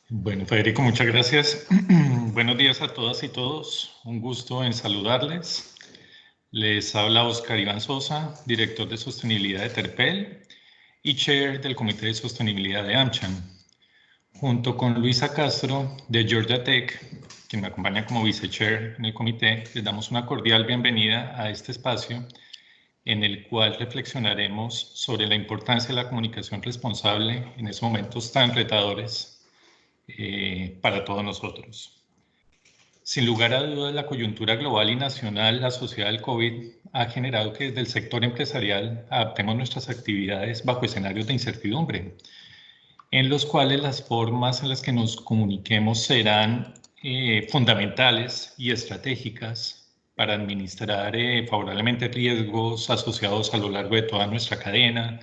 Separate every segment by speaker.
Speaker 1: Bueno, Federico, muchas gracias. Buenos días a todas y todos. Un gusto en saludarles. Les habla Oscar Iván Sosa, director de sostenibilidad de Terpel y chair del Comité de Sostenibilidad de AmCham. Junto con Luisa Castro de Georgia Tech, quien me acompaña como vice-chair en el comité, les damos una cordial bienvenida a este espacio en el cual reflexionaremos sobre la importancia de la comunicación responsable en esos momentos tan retadores para todos nosotros. Sin lugar a dudas, la coyuntura global y nacional asociada al COVID ha generado que desde el sector empresarial adaptemos nuestras actividades bajo escenarios de incertidumbre, en los cuales las formas en las que nos comuniquemos serán fundamentales y estratégicas para administrar favorablemente riesgos asociados a lo largo de toda nuestra cadena,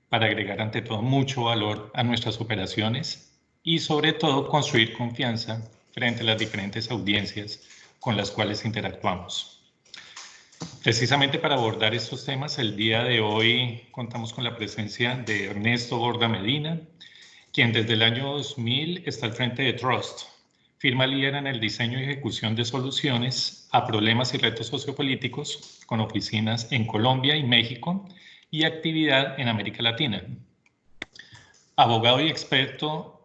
Speaker 1: para agregar ante todo mucho valor a nuestras operaciones y sobre todo construir confianza frente a las diferentes audiencias con las cuales interactuamos. Precisamente para abordar estos temas, el día de hoy contamos con la presencia de Ernesto Borda Medina, quien desde el año 2000 está al frente de Trust, firma líder en el diseño y ejecución de soluciones a problemas y retos sociopolíticos, con oficinas en Colombia y México y actividad en América Latina. Abogado y experto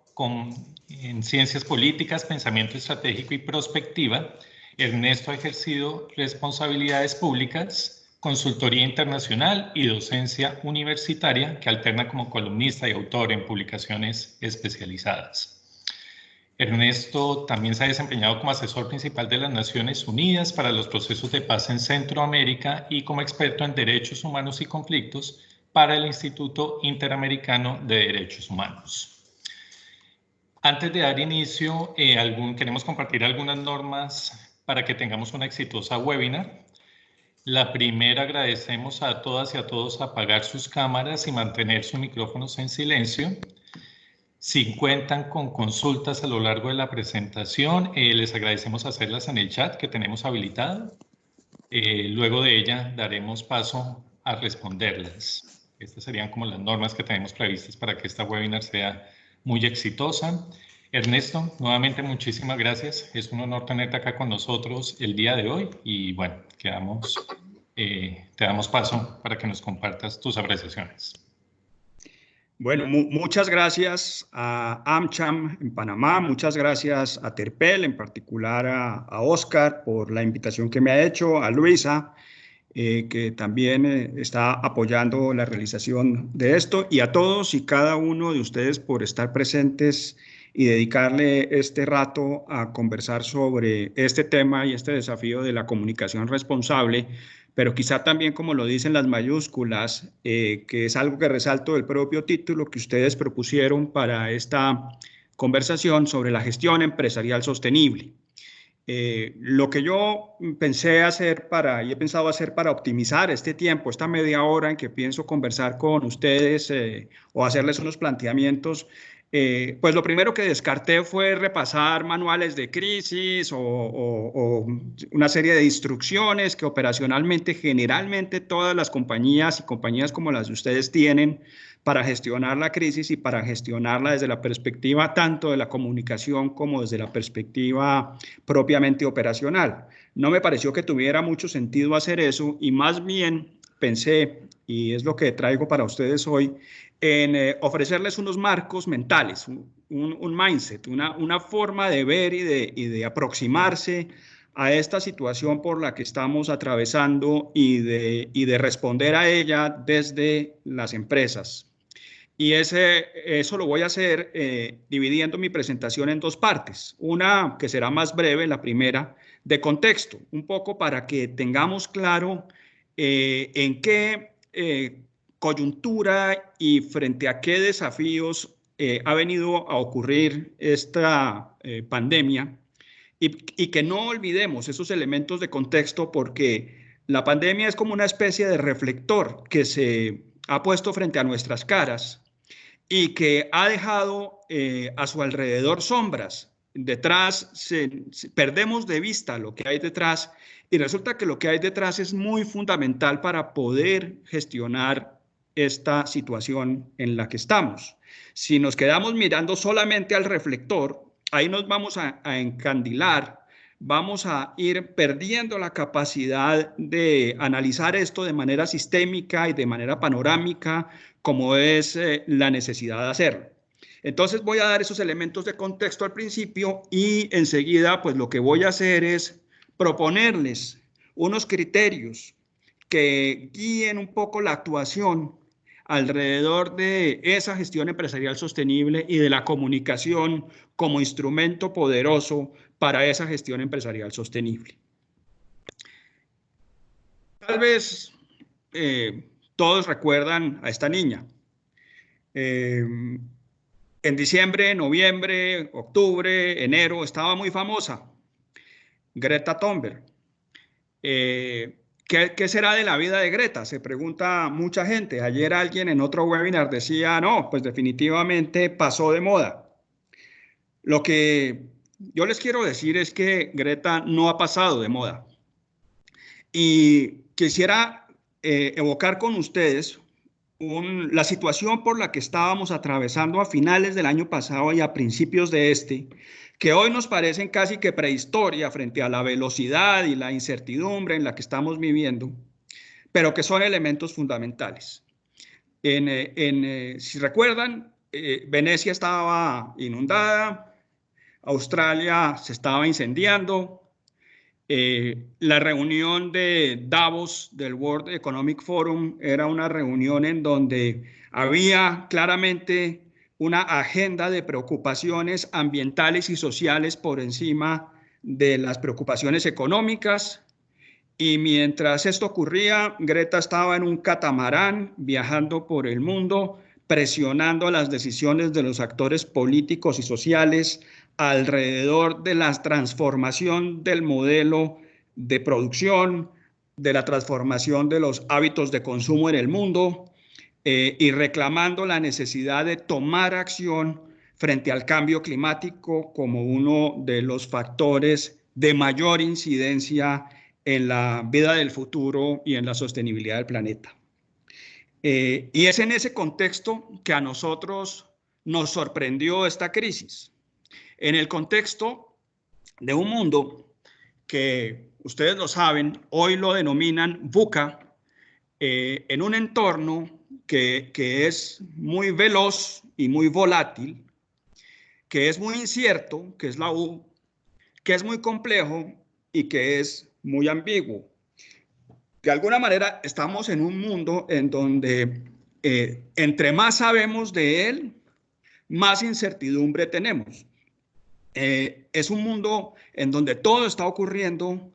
Speaker 1: en ciencias políticas, pensamiento estratégico y prospectiva, Ernesto ha ejercido responsabilidades públicas, consultoría internacional y docencia universitaria que alterna como columnista y autor en publicaciones especializadas. Ernesto también se ha desempeñado como asesor principal de las Naciones Unidas para los procesos de paz en Centroamérica y como experto en derechos humanos y conflictos para el Instituto Interamericano de Derechos Humanos. Antes de dar inicio, queremos compartir algunas normas para que tengamos una exitosa webinar. La primera, agradecemos a todas y a todos apagar sus cámaras y mantener sus micrófonos en silencio. Si cuentan con consultas a lo largo de la presentación, les agradecemos hacerlas en el chat que tenemos habilitado. Luego de ella daremos paso a responderlas. Estas serían como las normas que tenemos previstas para que esta webinar sea muy exitosa. Ernesto, nuevamente muchísimas gracias. Es un honor tenerte acá con nosotros el día de hoy y bueno, te damos paso para que nos compartas tus apreciaciones.
Speaker 2: Bueno, muchas gracias a AmCham en Panamá, muchas gracias a Terpel, en particular a Oscar por la invitación que me ha hecho, a Luisa, que también está apoyando la realización de esto, y a todos y cada uno de ustedes por estar presentes y dedicarle este rato a conversar sobre este tema y este desafío de la comunicación responsable, pero quizá también, como lo dicen las mayúsculas, que es algo que resalto del propio título que ustedes propusieron para esta conversación sobre la gestión empresarial sostenible. Lo que yo pensé hacer y he pensado hacer para optimizar este tiempo, esta media hora en que pienso conversar con ustedes o hacerles unos planteamientos, pues lo primero que descarté fue repasar manuales de crisis o una serie de instrucciones que operacionalmente generalmente todas las compañías y compañías como las de ustedes tienen para gestionar la crisis y para gestionarla desde la perspectiva tanto de la comunicación como desde la perspectiva propiamente operacional. No me pareció que tuviera mucho sentido hacer eso y más bien pensé, y es lo que traigo para ustedes hoy, en ofrecerles unos marcos mentales, un mindset, una forma de ver y de aproximarse a esta situación por la que estamos atravesando y de responder a ella desde las empresas. Y eso lo voy a hacer dividiendo mi presentación en dos partes. Una que será más breve, la primera, de contexto, un poco para que tengamos claro en qué coyuntura y frente a qué desafíos ha venido a ocurrir esta pandemia y que no olvidemos esos elementos de contexto porque la pandemia es como una especie de reflector que se ha puesto frente a nuestras caras y que ha dejado a su alrededor sombras. Detrás perdemos de vista lo que hay detrás y resulta que lo que hay detrás es muy fundamental para poder gestionar esta situación en la que estamos. Si nos quedamos mirando solamente al reflector, ahí nos vamos a encandilar, vamos a ir perdiendo la capacidad de analizar esto de manera sistémica y de manera panorámica, como es la necesidad de hacerlo. Entonces voy a dar esos elementos de contexto al principio y enseguida pues lo que voy a hacer es proponerles unos criterios que guíen un poco la actuación alrededor de esa gestión empresarial sostenible y de la comunicación como instrumento poderoso para esa gestión empresarial sostenible. Tal vez todos recuerdan a esta niña. En diciembre, noviembre, octubre, enero, estaba muy famosa, Greta Thunberg. ¿Qué será de la vida de Greta? Se pregunta mucha gente. Ayer alguien en otro webinar decía, no, pues definitivamente pasó de moda. Lo que yo les quiero decir es que Greta no ha pasado de moda. Y quisiera evocar con ustedes la situación por la que estábamos atravesando a finales del año pasado y a principios de este, que hoy nos parecen casi que prehistoria frente a la velocidad y la incertidumbre en la que estamos viviendo, pero que son elementos fundamentales. Si recuerdan, Venecia estaba inundada, Australia se estaba incendiando, la reunión de Davos del World Economic Forum era una reunión en donde había claramente una agenda de preocupaciones ambientales y sociales por encima de las preocupaciones económicas. Y mientras esto ocurría, Greta estaba en un catamarán viajando por el mundo, presionando las decisiones de los actores políticos y sociales alrededor de la transformación del modelo de producción, de la transformación de los hábitos de consumo en el mundo y reclamando la necesidad de tomar acción frente al cambio climático como uno de los factores de mayor incidencia en la vida del futuro y en la sostenibilidad del planeta. Y es en ese contexto que a nosotros nos sorprendió esta crisis. En el contexto de un mundo que, ustedes lo saben, hoy lo denominan VUCA, en un entorno que es muy veloz y muy volátil, que es muy incierto, que es la U, que es muy complejo y que es muy ambiguo. De alguna manera estamos en un mundo en donde entre más sabemos de él, más incertidumbre tenemos. Es un mundo en donde todo está ocurriendo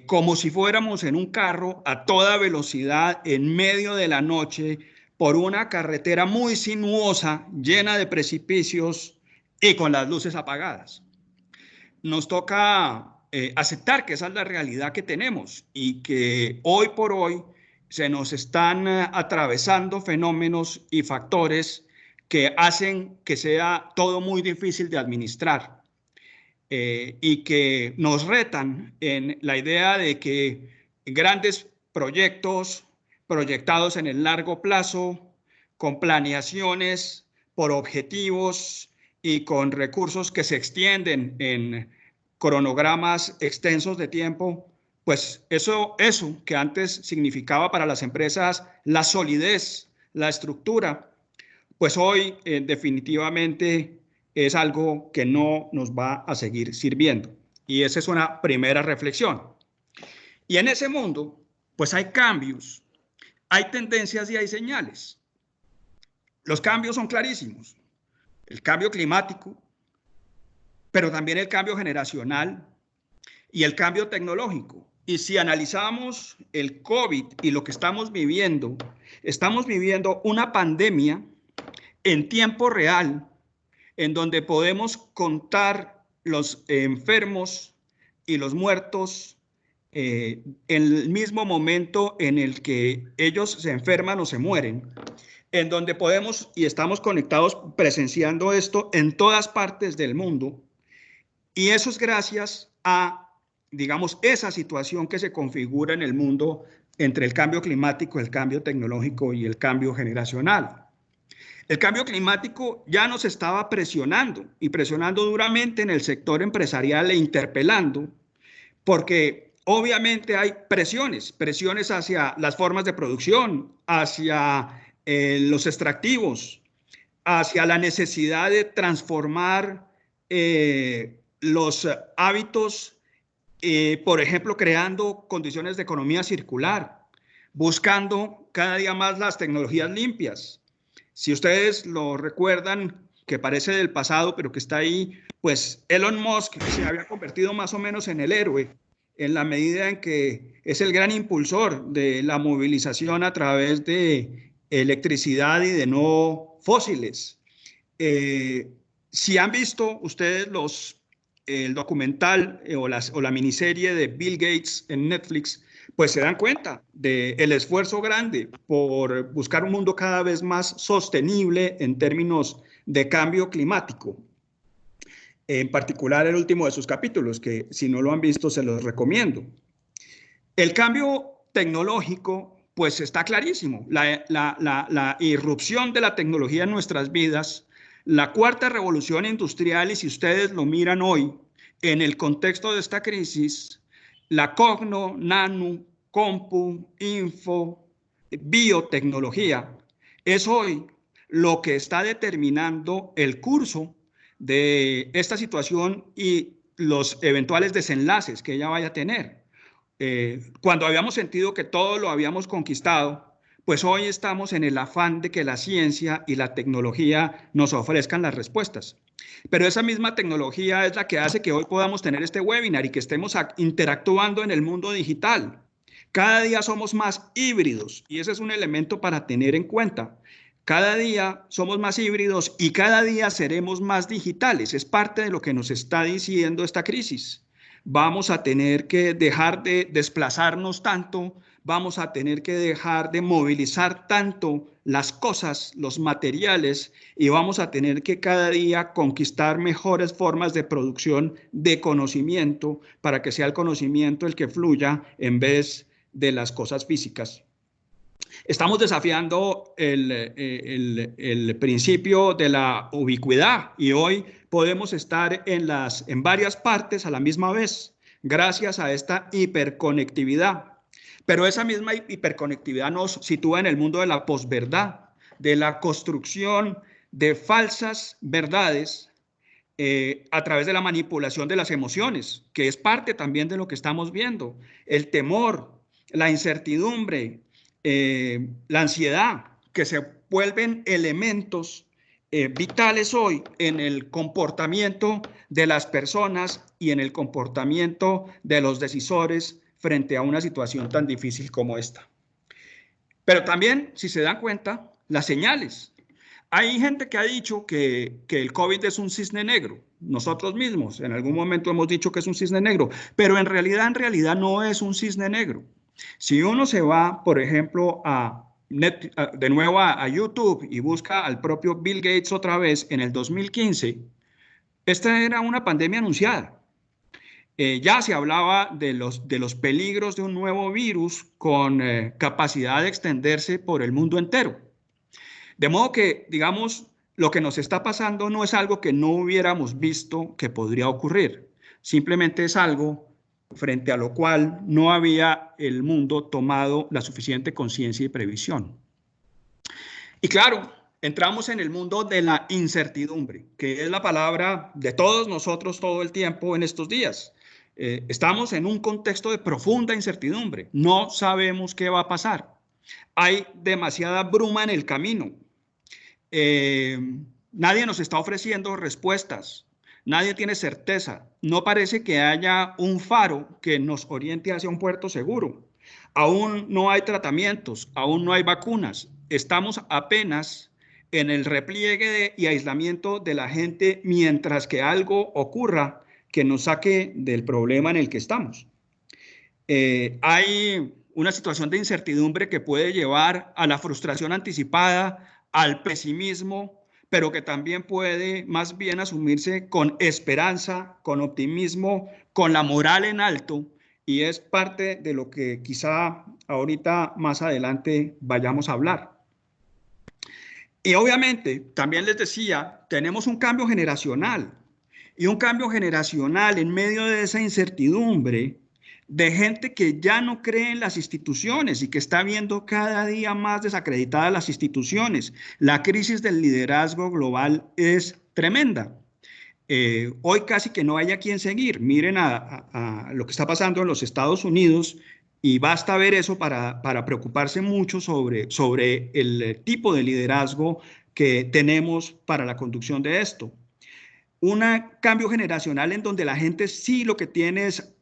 Speaker 2: como si fuéramos en un carro a toda velocidad en medio de la noche por una carretera muy sinuosa, llena de precipicios y con las luces apagadas. Nos toca aceptar que esa es la realidad que tenemos y que hoy por hoy se nos están atravesando fenómenos y factores que hacen que sea todo muy difícil de administrar y que nos retan en la idea de que grandes proyectos proyectados en el largo plazo, con planeaciones por objetivos y con recursos que se extienden en cronogramas extensos de tiempo, pues eso que antes significaba para las empresas la solidez, la estructura, pues hoy definitivamente es algo que no nos va a seguir sirviendo. Y esa es una primera reflexión. Y en ese mundo, pues hay cambios, hay tendencias y hay señales. Los cambios son clarísimos. El cambio climático, pero también el cambio generacional y el cambio tecnológico. Y si analizamos el COVID y lo que estamos viviendo una pandemia en tiempo real, en donde podemos contar los enfermos y los muertos en el mismo momento en el que ellos se enferman o se mueren, en donde podemos y estamos conectados presenciando esto en todas partes del mundo. Y eso es gracias a, digamos, esa situación que se configura en el mundo entre el cambio climático, el cambio tecnológico y el cambio generacional. El cambio climático ya nos estaba presionando y presionando duramente en el sector empresarial e interpelando, porque obviamente hay presiones hacia las formas de producción, hacia los extractivos, hacia la necesidad de transformar los hábitos, por ejemplo, creando condiciones de economía circular, buscando cada día más las tecnologías limpias. Si ustedes lo recuerdan, que parece del pasado, pero que está ahí, pues Elon Musk se había convertido más o menos en el héroe, en la medida en que es el gran impulsor de la movilización a través de electricidad y de no fósiles. Si han visto ustedes el documental o la miniserie de Bill Gates en Netflix, pues se dan cuenta del esfuerzo grande por buscar un mundo cada vez más sostenible en términos de cambio climático. En particular el último de sus capítulos, que si no lo han visto se los recomiendo. El cambio tecnológico, pues está clarísimo. La irrupción de la tecnología en nuestras vidas, la cuarta revolución industrial, y si ustedes lo miran hoy en el contexto de esta crisis, la cogno, nano, compu, info, biotecnología, es hoy lo que está determinando el curso de esta situación y los eventuales desenlaces que ella vaya a tener. Cuando habíamos sentido que todo lo habíamos conquistado, pues hoy estamos en el afán de que la ciencia y la tecnología nos ofrezcan las respuestas. Pero esa misma tecnología es la que hace que hoy podamos tener este webinar y que estemos interactuando en el mundo digital. Cada día somos más híbridos y ese es un elemento para tener en cuenta. Cada día somos más híbridos y cada día seremos más digitales. Es parte de lo que nos está diciendo esta crisis. Vamos a tener que dejar de desplazarnos tanto, vamos a tener que dejar de movilizar tanto las cosas, los materiales, y vamos a tener que cada día conquistar mejores formas de producción de conocimiento para que sea el conocimiento el que fluya en vez de las cosas físicas. Estamos desafiando el principio de la ubicuidad y hoy podemos estar en varias partes a la misma vez gracias a esta hiperconectividad. Pero esa misma hiperconectividad nos sitúa en el mundo de la posverdad, de la construcción de falsas verdades a través de la manipulación de las emociones, que es parte también de lo que estamos viendo. El temor, la incertidumbre, la ansiedad, que se vuelven elementos vitales hoy en el comportamiento de las personas y en el comportamiento de los decisores frente a una situación tan difícil como esta. Pero también, si se dan cuenta, las señales. Hay gente que ha dicho que el COVID es un cisne negro. Nosotros mismos en algún momento hemos dicho que es un cisne negro, pero en realidad no es un cisne negro. Si uno se va, por ejemplo, de nuevo a YouTube y busca al propio Bill Gates otra vez en el 2015, esta era una pandemia anunciada. Ya se hablaba de los peligros de un nuevo virus con capacidad de extenderse por el mundo entero. De modo que, digamos, lo que nos está pasando no es algo que no hubiéramos visto que podría ocurrir. Simplemente es algo frente a lo cual no había el mundo tomado la suficiente conciencia y previsión. Y claro, entramos en el mundo de la incertidumbre, que es la palabra de todos nosotros todo el tiempo en estos días. Estamos en un contexto de profunda incertidumbre. No sabemos qué va a pasar. Hay demasiada bruma en el camino. Nadie nos está ofreciendo respuestas. Nadie tiene certeza. No parece que haya un faro que nos oriente hacia un puerto seguro. Aún no hay tratamientos, aún no hay vacunas. Estamos apenas en el repliegue y aislamiento de la gente mientras que algo ocurra que nos saque del problema en el que estamos. Hay una situación de incertidumbre que puede llevar a la frustración anticipada, al pesimismo, pero que también puede más bien asumirse con esperanza, con optimismo, con la moral en alto, y es parte de lo que quizá ahorita más adelante vayamos a hablar. Y obviamente, también les decía, tenemos un cambio generacional. Y un cambio generacional en medio de esa incertidumbre de gente que ya no cree en las instituciones y que está viendo cada día más desacreditadas las instituciones. La crisis del liderazgo global es tremenda. Hoy casi que no hay a quien seguir. Miren a lo que está pasando en los Estados Unidos y basta ver eso para preocuparse mucho sobre el tipo de liderazgo que tenemos para la conducción de esto. Un cambio generacional en donde la gente sí lo que tiene es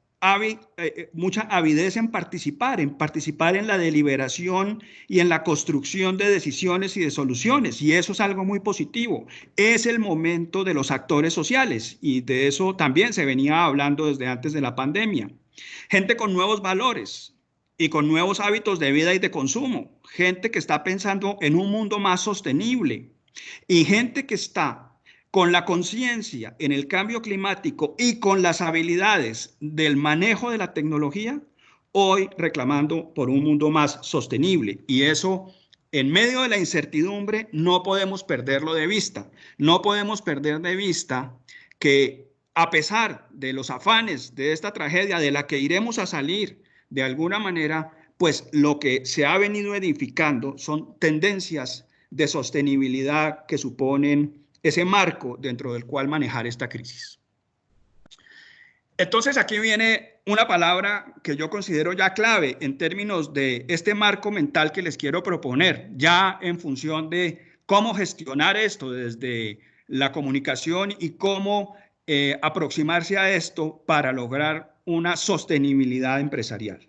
Speaker 2: mucha avidez en participar en la deliberación y en la construcción de decisiones y de soluciones. Y eso es algo muy positivo. Es el momento de los actores sociales y de eso también se venía hablando desde antes de la pandemia. Gente con nuevos valores y con nuevos hábitos de vida y de consumo. Gente que está pensando en un mundo más sostenible y gente que está con la conciencia en el cambio climático y con las habilidades del manejo de la tecnología, hoy reclamando por un mundo más sostenible. Y eso, en medio de la incertidumbre, no podemos perderlo de vista. No podemos perder de vista que a pesar de los afanes de esta tragedia de la que iremos a salir de alguna manera, pues lo que se ha venido edificando son tendencias de sostenibilidad que suponen ese marco dentro del cual manejar esta crisis. Entonces aquí viene una palabra que yo considero ya clave en términos de este marco mental que les quiero proponer, ya en función de cómo gestionar esto desde la comunicación y cómo aproximarse a esto para lograr una sostenibilidad empresarial.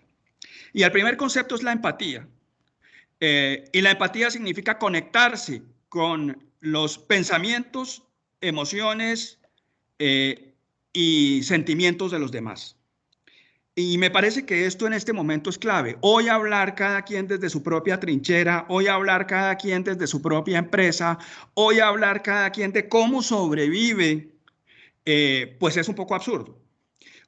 Speaker 2: Y el primer concepto es la empatía. Y la empatía significa conectarse con los pensamientos, emociones y sentimientos de los demás. Y me parece que esto en este momento es clave. Hoy hablar cada quien desde su propia trinchera, hoy hablar cada quien desde su propia empresa, hoy hablar cada quien de cómo sobrevive, pues es un poco absurdo.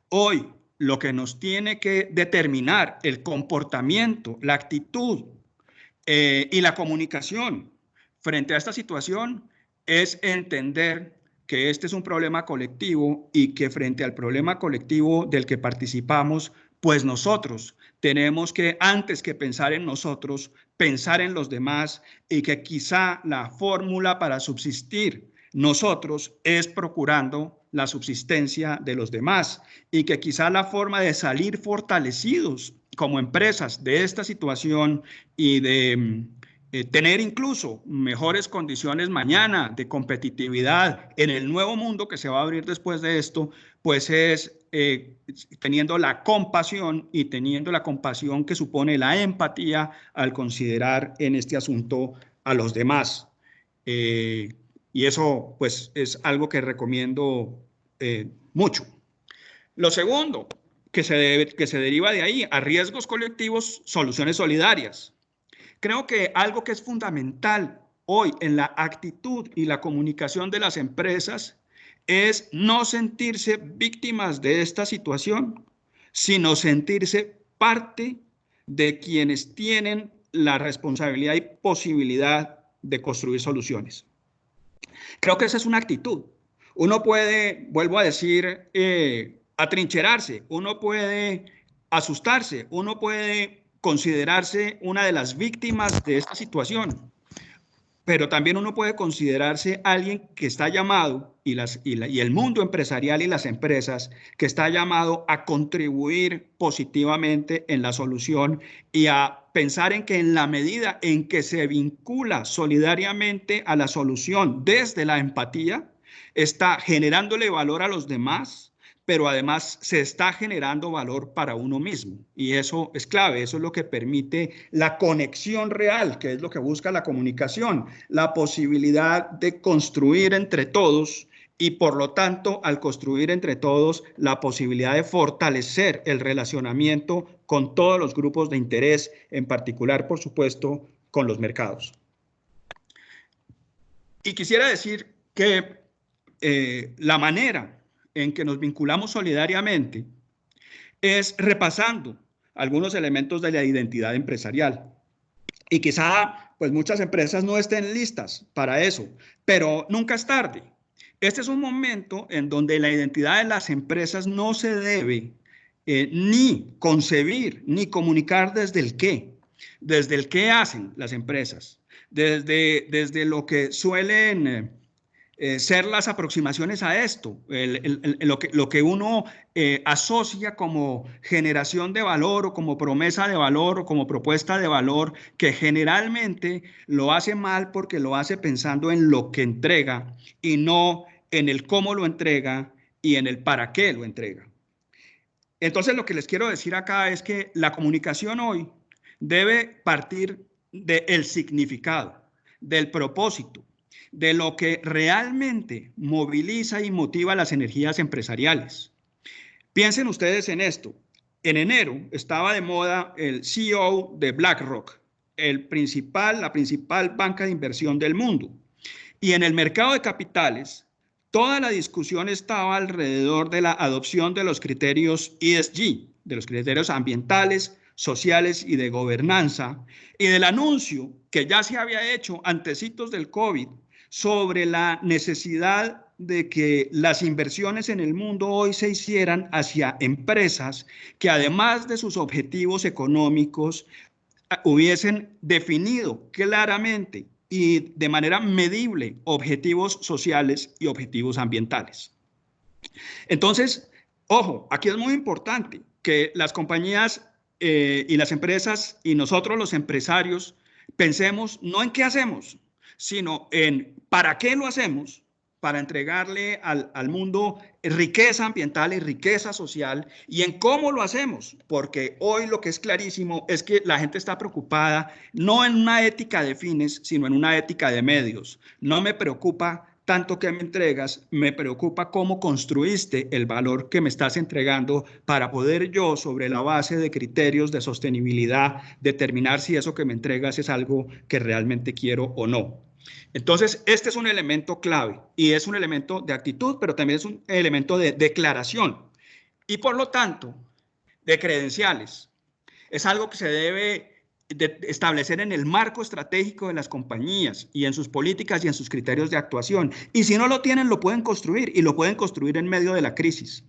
Speaker 2: Hoy lo que nos tiene que determinar el comportamiento, la actitud y la comunicación frente a esta situación es entender que este es un problema colectivo y que frente al problema colectivo del que participamos, pues nosotros tenemos que, antes que pensar en nosotros, pensar en los demás y que quizá la fórmula para subsistir nosotros es procurando la subsistencia de los demás y que quizá la forma de salir fortalecidos como empresas de esta situación y de tener incluso mejores condiciones mañana de competitividad en el nuevo mundo que se va a abrir después de esto, pues es teniendo la compasión y teniendo la compasión que supone la empatía al considerar en este asunto a los demás. Y eso pues es algo que recomiendo mucho. Lo segundo, que se deriva de ahí, a riesgos colectivos, soluciones solidarias. Creo que algo que es fundamental hoy en la actitud y la comunicación de las empresas es no sentirse víctimas de esta situación, sino sentirse parte de quienes tienen la responsabilidad y posibilidad de construir soluciones. Creo que esa es una actitud. Uno puede, vuelvo a decir, atrincherarse, uno puede asustarse, uno puede considerarse una de las víctimas de esta situación, pero también uno puede considerarse alguien que está llamado, y el mundo empresarial y las empresas, que está llamado a contribuir positivamente en la solución y a pensar en que en la medida en que se vincula solidariamente a la solución desde la empatía, está generándole valor a los demás, pero además se está generando valor para uno mismo. Y eso es clave, eso es lo que permite la conexión real, que es lo que busca la comunicación, la posibilidad de construir entre todos y por lo tanto, al construir entre todos, la posibilidad de fortalecer el relacionamiento con todos los grupos de interés, en particular, por supuesto, con los mercados. Y quisiera decir que la manera en que nos vinculamos solidariamente es repasando algunos elementos de la identidad empresarial. Y quizá pues muchas empresas no estén listas para eso, pero nunca es tarde. Este es un momento en donde la identidad de las empresas no se debe ni concebir ni comunicar desde el qué hacen las empresas, desde lo que suelen ser las aproximaciones a esto, lo que uno asocia como generación de valor o como promesa de valor o como propuesta de valor, que generalmente lo hace mal porque lo hace pensando en lo que entrega y no en el cómo lo entrega y en el para qué lo entrega. Entonces, lo que les quiero decir acá es que la comunicación hoy debe partir del significado, del propósito, de lo que realmente moviliza y motiva las energías empresariales. Piensen ustedes en esto. En enero estaba de moda el CEO de BlackRock, la principal banca de inversión del mundo. Y en el mercado de capitales, toda la discusión estaba alrededor de la adopción de los criterios ESG, de los criterios ambientales, sociales y de gobernanza, y del anuncio que ya se había hecho antecitos del COVID sobre la necesidad de que las inversiones en el mundo hoy se hicieran hacia empresas que, además de sus objetivos económicos, hubiesen definido claramente y de manera medible objetivos sociales y objetivos ambientales. Entonces, ojo, aquí es muy importante que las compañías y las empresas y nosotros los empresarios pensemos no en qué hacemos, sino en para qué lo hacemos, para entregarle al mundo riqueza ambiental y riqueza social, y en cómo lo hacemos, porque hoy lo que es clarísimo es que la gente está preocupada no en una ética de fines, sino en una ética de medios. No me preocupa tanto que me entregas, me preocupa cómo construiste el valor que me estás entregando para poder yo, sobre la base de criterios de sostenibilidad, determinar si eso que me entregas es algo que realmente quiero o no. Entonces, este es un elemento clave y es un elemento de actitud, pero también es un elemento de declaración y, por lo tanto, de credenciales. Es algo que se debe establecer en el marco estratégico de las compañías y en sus políticas y en sus criterios de actuación. Y si no lo tienen, lo pueden construir y lo pueden construir en medio de la crisis.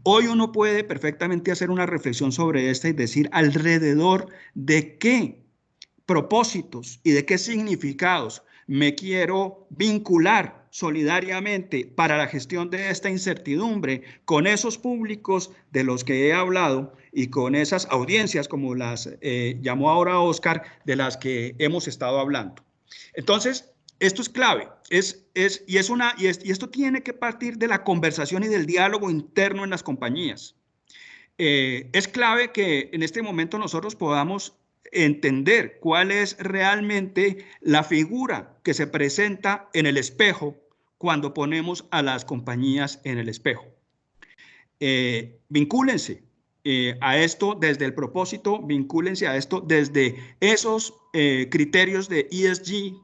Speaker 2: Hoy uno puede perfectamente hacer una reflexión sobre esta y decir alrededor de qué propósitos y de qué significados me quiero vincular solidariamente para la gestión de esta incertidumbre con esos públicos de los que he hablado y con esas audiencias, como las llamó ahora Oscar, de las que hemos estado hablando. Entonces, esto es clave, y esto tiene que partir de la conversación y del diálogo interno en las compañías. Es clave que en este momento nosotros podamos entender cuál es realmente la figura que se presenta en el espejo cuando ponemos a las compañías en el espejo. Vincúlense a esto desde el propósito, vincúlense a esto desde esos criterios de ESG,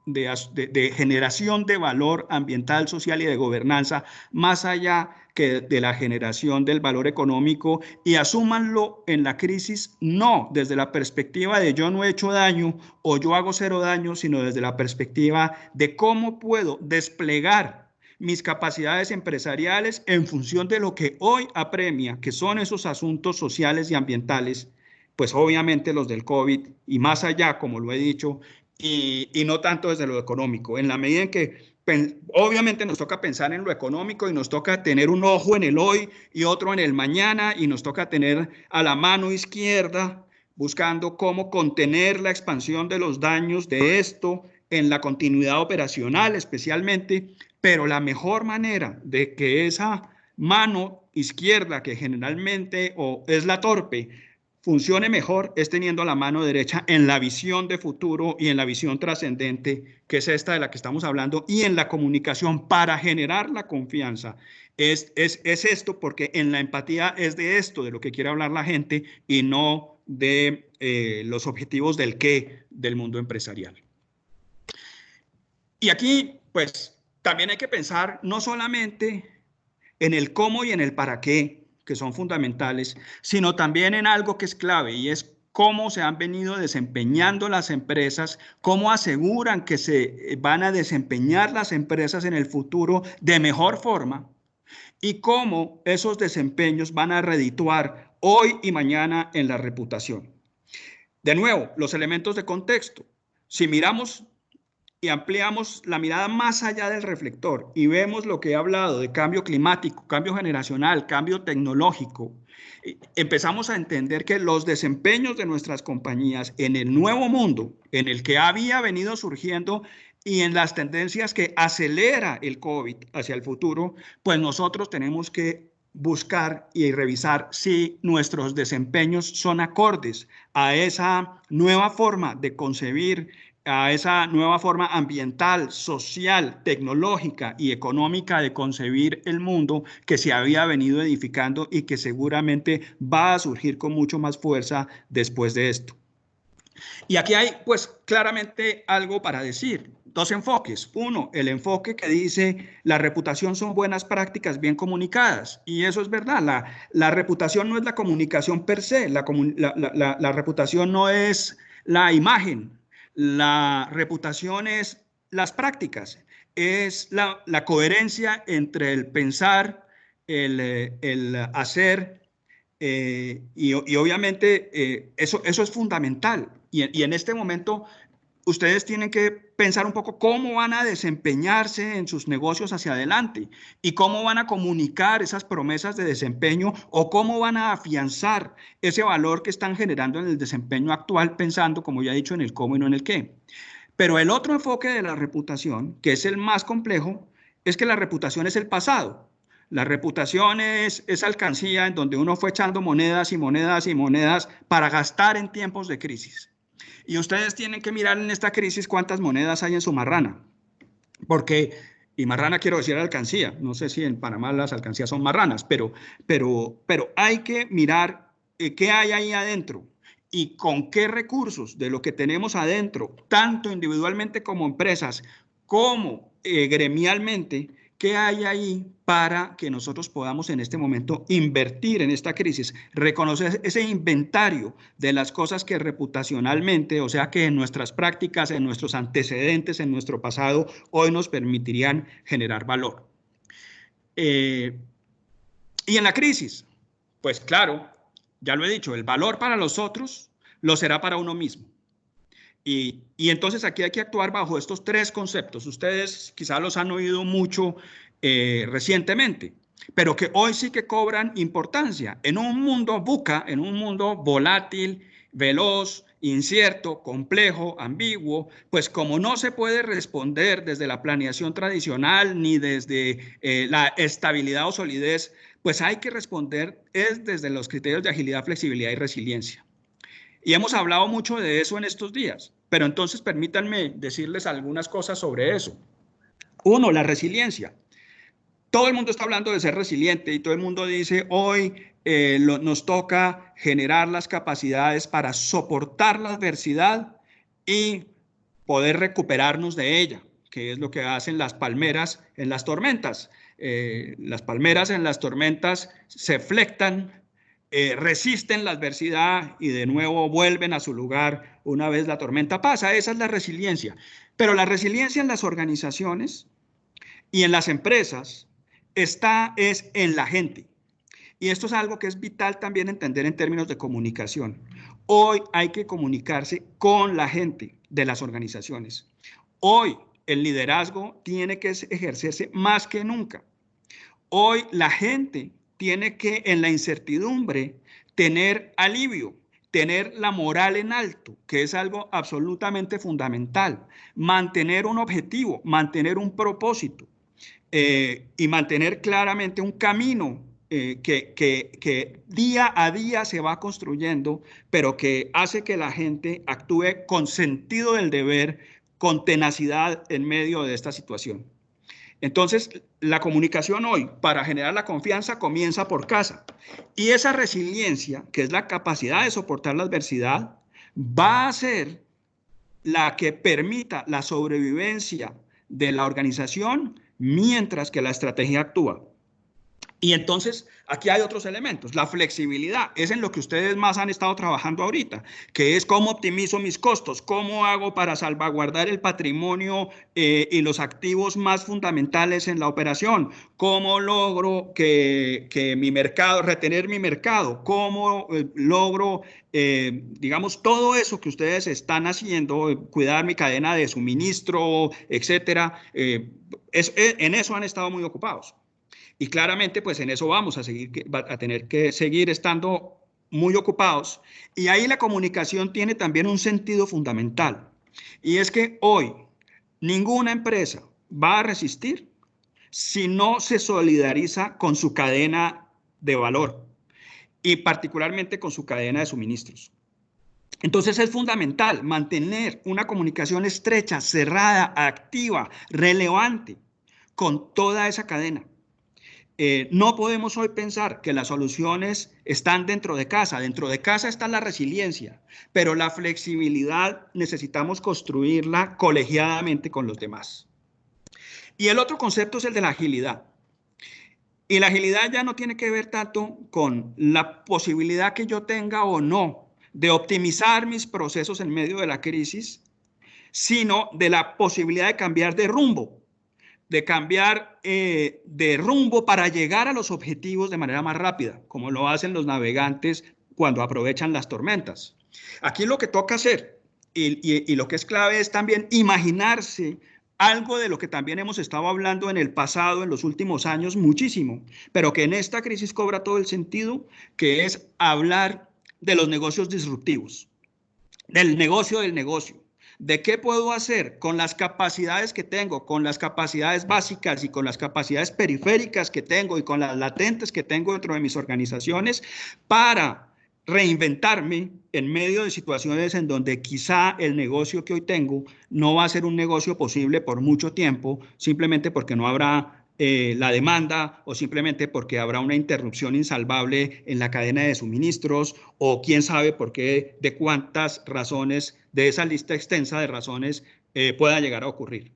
Speaker 2: de generación de valor ambiental, social y de gobernanza, más allá que de la generación del valor económico, y asúmanlo en la crisis no desde la perspectiva de yo no he hecho daño o yo hago cero daño, sino desde la perspectiva de cómo puedo desplegar mis capacidades empresariales en función de lo que hoy apremia, que son esos asuntos sociales y ambientales, pues obviamente los del COVID y más allá, como lo he dicho, y no tanto desde lo económico. En la medida en que obviamente nos toca pensar en lo económico y nos toca tener un ojo en el hoy y otro en el mañana, y nos toca tener a la mano izquierda buscando cómo contener la expansión de los daños de esto en la continuidad operacional especialmente, pero la mejor manera de que esa mano izquierda, que generalmente es la torpe, funcione mejor es teniendo la mano derecha en la visión de futuro y en la visión trascendente, que es esta de la que estamos hablando, y en la comunicación para generar la confianza. Es esto, porque en la empatía es de esto de lo que quiere hablar la gente y no de los objetivos del qué del mundo empresarial. Y aquí, pues, también hay que pensar no solamente en el cómo y en el para qué, que son fundamentales, sino también en algo que es clave, y es cómo se han venido desempeñando las empresas, cómo aseguran que se van a desempeñar las empresas en el futuro de mejor forma y cómo esos desempeños van a redituar hoy y mañana en la reputación. De nuevo, los elementos de contexto. Si miramos y ampliamos la mirada más allá del reflector y vemos lo que he hablado de cambio climático, cambio generacional, cambio tecnológico, empezamos a entender que los desempeños de nuestras compañías en el nuevo mundo, en el que había venido surgiendo y en las tendencias que acelera el COVID hacia el futuro, pues nosotros tenemos que buscar y revisar si nuestros desempeños son acordes a esa nueva forma de concebir, a esa nueva forma ambiental, social, tecnológica y económica de concebir el mundo que se había venido edificando y que seguramente va a surgir con mucho más fuerza después de esto. Y aquí hay, pues, claramente algo para decir. Dos enfoques. Uno, el enfoque que dice la reputación son buenas prácticas bien comunicadas. Y eso es verdad. La reputación no es la comunicación per se. La reputación no es la imagen. La reputación es las prácticas. Es la coherencia entre el pensar, el hacer, y obviamente eso es fundamental. Y en este momento ustedes tienen que pensar un poco cómo van a desempeñarse en sus negocios hacia adelante y cómo van a comunicar esas promesas de desempeño o cómo van a afianzar ese valor que están generando en el desempeño actual, pensando, como ya he dicho, en el cómo y no en el qué. Pero el otro enfoque de la reputación, que es el más complejo, es que la reputación es el pasado. La reputación es esa alcancía en donde uno fue echando monedas y monedas y monedas para gastar en tiempos de crisis. Y ustedes tienen que mirar en esta crisis cuántas monedas hay en su marrana. Porque, y marrana quiero decir alcancía, no sé si en Panamá las alcancías son marranas, pero hay que mirar qué hay ahí adentro y con qué recursos de lo que tenemos adentro, tanto individualmente como empresas, como gremialmente, ¿qué hay ahí para que nosotros podamos en este momento invertir en esta crisis? Reconocer ese inventario de las cosas que reputacionalmente, o sea que en nuestras prácticas, en nuestros antecedentes, en nuestro pasado, hoy nos permitirían generar valor. Y en la crisis, pues claro, ya lo he dicho, el valor para los otros lo será para uno mismo. Y entonces aquí hay que actuar bajo estos tres conceptos. Ustedes quizás los han oído mucho recientemente, pero que hoy sí que cobran importancia. En un mundo VUCA, en un mundo volátil, veloz, incierto, complejo, ambiguo, pues como no se puede responder desde la planeación tradicional ni desde la estabilidad o solidez, pues hay que responder desde los criterios de agilidad, flexibilidad y resiliencia. Y hemos hablado mucho de eso en estos días, pero entonces permítanme decirles algunas cosas sobre eso. Uno, la resiliencia. Todo el mundo está hablando de ser resiliente y todo el mundo dice hoy nos toca generar las capacidades para soportar la adversidad y poder recuperarnos de ella, que es lo que hacen las palmeras en las tormentas. Las palmeras en las tormentas se flectan, resisten la adversidad y de nuevo vuelven a su lugar una vez la tormenta pasa. Esa es la resiliencia. Pero la resiliencia en las organizaciones y en las empresas es en la gente. Y esto es algo que es vital también entender en términos de comunicación. Hoy hay que comunicarse con la gente de las organizaciones. Hoy el liderazgo tiene que ejercerse más que nunca. Hoy la gente tiene que, en la incertidumbre, tener alivio, tener la moral en alto, que es algo absolutamente fundamental, mantener un objetivo, mantener un propósito y mantener claramente un camino que día a día se va construyendo, pero que hace que la gente actúe con sentido del deber, con tenacidad en medio de esta situación. Entonces, la comunicación hoy para generar la confianza comienza por casa. Y esa resiliencia, que es la capacidad de soportar la adversidad, va a ser la que permita la sobrevivencia de la organización mientras que la estrategia actúa. Y entonces, aquí hay otros elementos. La flexibilidad es en lo que ustedes más han estado trabajando ahorita, que es cómo optimizo mis costos, cómo hago para salvaguardar el patrimonio y los activos más fundamentales en la operación, cómo logro que mi mercado, retener mi mercado, cómo logro, digamos, todo eso que ustedes están haciendo, cuidar mi cadena de suministro, etcétera. En eso han estado muy ocupados. Y claramente, pues en eso vamos a tener que seguir estando muy ocupados. Y ahí la comunicación tiene también un sentido fundamental. Y es que hoy ninguna empresa va a resistir si no se solidariza con su cadena de valor y particularmente con su cadena de suministros. Entonces es fundamental mantener una comunicación estrecha, cerrada, activa, relevante con toda esa cadena. No podemos hoy pensar que las soluciones están dentro de casa. Dentro de casa está la resiliencia, pero la flexibilidad necesitamos construirla colegiadamente con los demás. Y el otro concepto es el de la agilidad. Y la agilidad ya no tiene que ver tanto con la posibilidad que yo tenga o no de optimizar mis procesos en medio de la crisis, sino de la posibilidad de cambiar de rumbo. De cambiar de rumbo para llegar a los objetivos de manera más rápida, como lo hacen los navegantes cuando aprovechan las tormentas. Aquí lo que toca hacer y lo que es clave es también imaginarse algo de lo que también hemos estado hablando en el pasado, en los últimos años, muchísimo, pero que en esta crisis cobra todo el sentido, que es hablar de los negocios disruptivos, del negocio del negocio. ¿De qué puedo hacer con las capacidades que tengo, con las capacidades básicas y con las capacidades periféricas que tengo y con las latentes que tengo dentro de mis organizaciones para reinventarme en medio de situaciones en donde quizá el negocio que hoy tengo no va a ser un negocio posible por mucho tiempo, simplemente porque no habrá la demanda o simplemente porque habrá una interrupción insalvable en la cadena de suministros o quién sabe por qué, de cuántas razones de esa lista extensa de razones pueda llegar a ocurrir.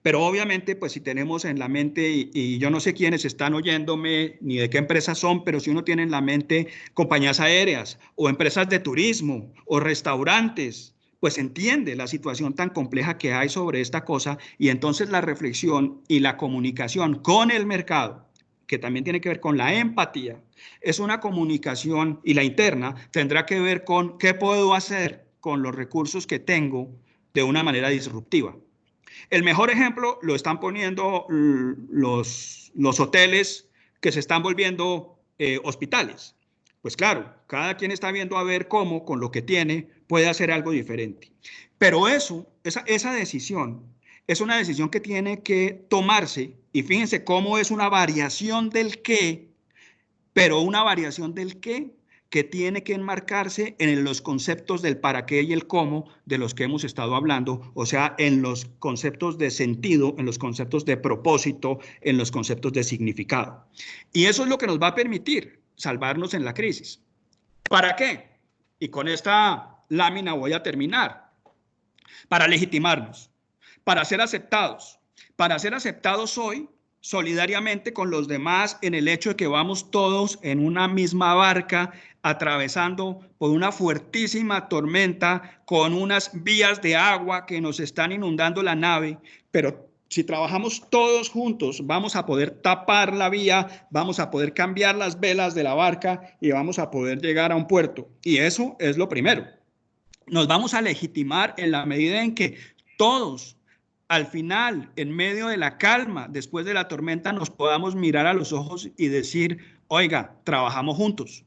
Speaker 2: Pero obviamente, pues si tenemos en la mente, y yo no sé quiénes están oyéndome ni de qué empresas son, pero si uno tiene en la mente compañías aéreas o empresas de turismo o restaurantes, pues entiende la situación tan compleja que hay sobre esta cosa y entonces la reflexión y la comunicación con el mercado, que también tiene que ver con la empatía, es una comunicación y la interna tendrá que ver con qué puedo hacer con los recursos que tengo de una manera disruptiva. El mejor ejemplo lo están poniendo los hoteles que se están volviendo hospitales. Pues claro, cada quien está viendo a ver cómo, con lo que tiene, puede hacer algo diferente. Pero esa decisión es una decisión que tiene que tomarse, y fíjense cómo es una variación del qué, pero una variación del qué que tiene que enmarcarse en los conceptos del para qué y el cómo de los que hemos estado hablando, o sea, en los conceptos de sentido, en los conceptos de propósito, en los conceptos de significado. Y eso es lo que nos va a permitir salvarnos en la crisis. ¿Para qué? Y con esta lámina voy a terminar. Para legitimarnos, para ser aceptados hoy solidariamente con los demás en el hecho de que vamos todos en una misma barca atravesando por una fuertísima tormenta con unas vías de agua que nos están inundando la nave, pero si trabajamos todos juntos vamos a poder tapar la vía, vamos a poder cambiar las velas de la barca y vamos a poder llegar a un puerto. Y eso es lo primero. Nos vamos a legitimar en la medida en que todos al final, en medio de la calma, después de la tormenta, nos podamos mirar a los ojos y decir, oiga, trabajamos juntos.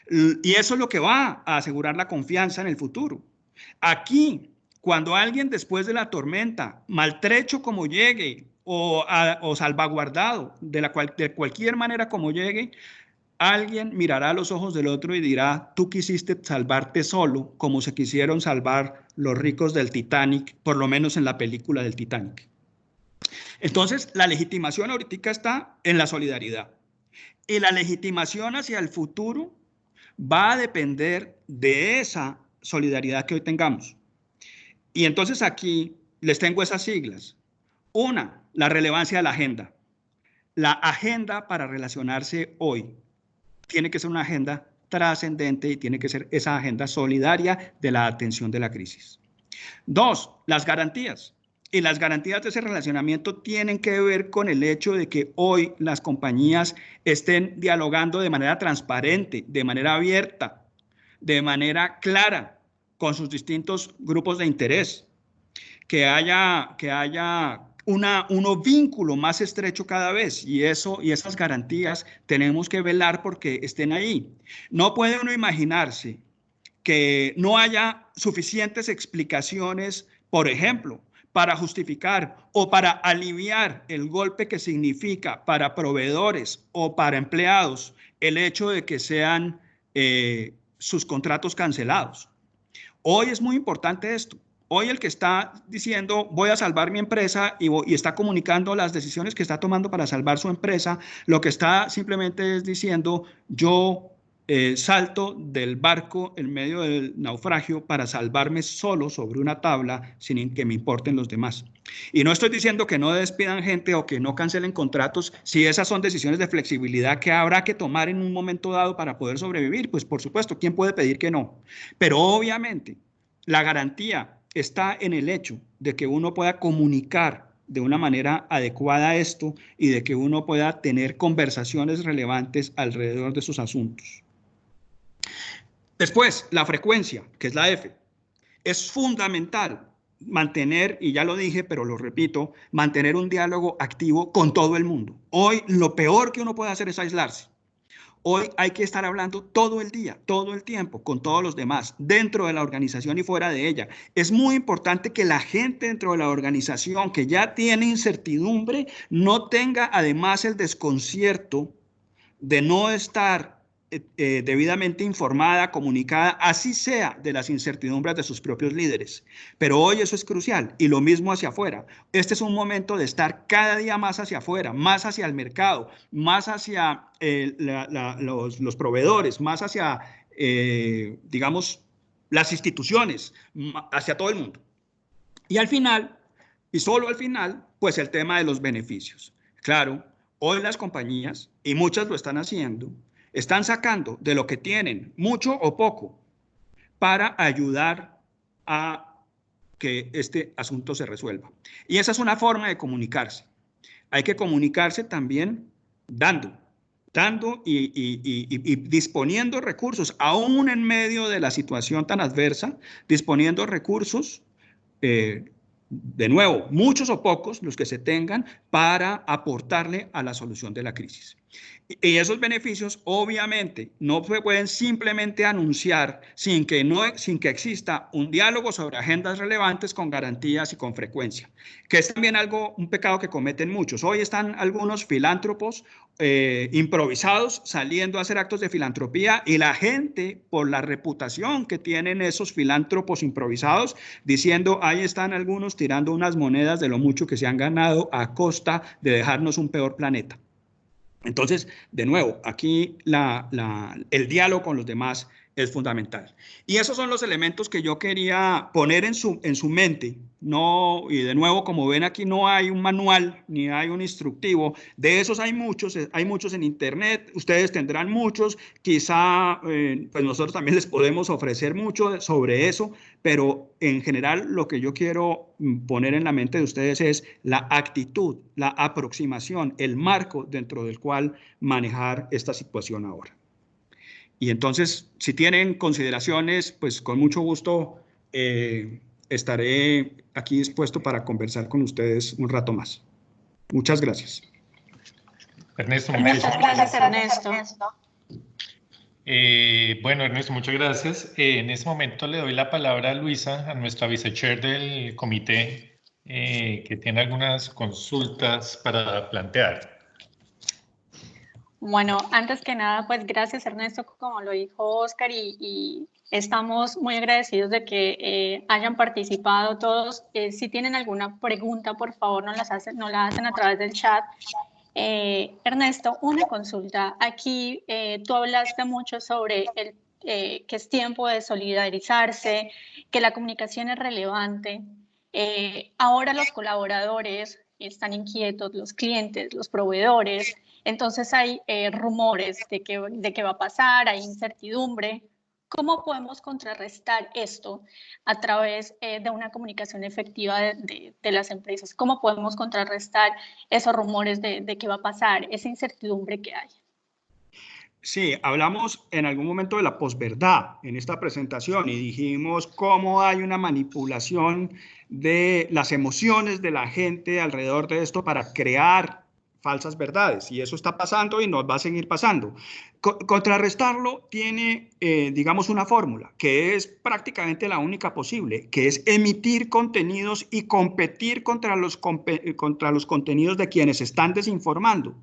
Speaker 2: Y eso es lo que va a asegurar la confianza en el futuro. Aquí, cuando alguien después de la tormenta, maltrecho como llegue o salvaguardado de cualquier manera como llegue, alguien mirará a los ojos del otro y dirá, tú quisiste salvarte solo, como se quisieron salvar los ricos del Titanic, por lo menos en la película del Titanic. Entonces, la legitimación ahorita está en la solidaridad. Y la legitimación hacia el futuro va a depender de esa solidaridad que hoy tengamos. Y entonces aquí les tengo esas siglas. Una, la relevancia de la agenda. la agenda para relacionarse hoy tiene que ser una agenda trascendente y tiene que ser esa agenda solidaria de la atención de la crisis. Dos, las garantías. Y las garantías de ese relacionamiento tienen que ver con el hecho de que hoy las compañías estén dialogando de manera transparente, de manera abierta, de manera clara con sus distintos grupos de interés, que haya un vínculo más estrecho cada vez, y esas garantías tenemos que velar porque estén ahí. No puede uno imaginarse que no haya suficientes explicaciones, por ejemplo, para justificar o para aliviar el golpe que significa para proveedores o para empleados el hecho de que sean sus contratos cancelados. Hoy es muy importante esto. Hoy el que está diciendo voy a salvar mi empresa y está comunicando las decisiones que está tomando para salvar su empresa, lo que está simplemente es diciendo yo salto del barco en medio del naufragio para salvarme solo sobre una tabla sin que me importen los demás. Y no estoy diciendo que no despidan gente o que no cancelen contratos si esas son decisiones de flexibilidad que habrá que tomar en un momento dado para poder sobrevivir. Pues por supuesto, ¿quién puede pedir que no? Pero obviamente la garantía está en el hecho de que uno pueda comunicar de una manera adecuada esto y de que uno pueda tener conversaciones relevantes alrededor de sus asuntos. Después, la frecuencia, que es la F. Es fundamental mantener, y ya lo dije, pero lo repito, mantener un diálogo activo con todo el mundo. Hoy lo peor que uno puede hacer es aislarse. Hoy hay que estar hablando todo el día, todo el tiempo, con todos los demás, dentro de la organización y fuera de ella. Es muy importante que la gente dentro de la organización que ya tiene incertidumbre no tenga además el desconcierto de no estar debidamente informada, comunicada, así sea de las incertidumbres de sus propios líderes. Pero hoy eso es crucial y lo mismo hacia afuera. Este es un momento de estar cada día más hacia afuera, más hacia el mercado, más hacia los proveedores, más hacia, digamos, las instituciones, hacia todo el mundo. Y al final, y solo al final, pues el tema de los beneficios. Claro, hoy las compañías, y muchas lo están haciendo, están sacando de lo que tienen, mucho o poco, para ayudar a que este asunto se resuelva. Y esa es una forma de comunicarse. Hay que comunicarse también dando y disponiendo recursos, aún en medio de la situación tan adversa, disponiendo recursos de nuevo, muchos o pocos, los que se tengan, para aportarle a la solución de la crisis. Y esos beneficios, obviamente, no se pueden simplemente anunciar sin que exista un diálogo sobre agendas relevantes con garantías y con frecuencia, que es también un pecado que cometen muchos. Hoy están algunos filántropos improvisados saliendo a hacer actos de filantropía y la gente, por la reputación que tienen esos filántropos improvisados, diciendo, ahí están algunos tirando unas monedas de lo mucho que se han ganado a costa de dejarnos un peor planeta. Entonces, de nuevo, aquí el diálogo con los demás es fundamental. Y esos son los elementos que yo quería poner en su mente. No, y de nuevo, como ven aquí no hay un manual ni hay un instructivo. De esos hay muchos en internet. Ustedes tendrán muchos. Quizá pues nosotros también les podemos ofrecer mucho sobre eso, pero en general lo que yo quiero poner en la mente de ustedes es la actitud, la aproximación, el marco dentro del cual manejar esta situación ahora. Y entonces, si tienen consideraciones, pues con mucho gusto estaré aquí dispuesto para conversar con ustedes un rato más. Muchas gracias.
Speaker 1: Ernesto,
Speaker 3: muchas gracias, Ernesto.
Speaker 1: Bueno, Ernesto, muchas gracias. En este momento le doy la palabra a Luisa, a nuestra vicechair del comité, que tiene algunas consultas para plantear.
Speaker 3: Bueno, antes que nada, pues gracias, Ernesto, como lo dijo Oscar, y estamos muy agradecidos de que hayan participado todos. Si tienen alguna pregunta, por favor, nos la hacen a través del chat. Ernesto, una consulta. Aquí tú hablaste mucho sobre que es tiempo de solidarizarse, que la comunicación es relevante. Ahora los colaboradores están inquietos los clientes, los proveedores, entonces hay rumores de qué va a pasar, hay incertidumbre. ¿Cómo podemos contrarrestar esto a través de una comunicación efectiva de las empresas? ¿Cómo podemos contrarrestar esos rumores de qué va a pasar, esa incertidumbre que hay?
Speaker 2: Sí, hablamos en algún momento de la posverdad en esta presentación y dijimos cómo hay una manipulación de las emociones de la gente alrededor de esto para crear falsas verdades, y eso está pasando y nos va a seguir pasando. Contrarrestarlo tiene, digamos, una fórmula que es prácticamente la única posible, que es emitir contenidos y competir contra los contenidos de quienes están desinformando.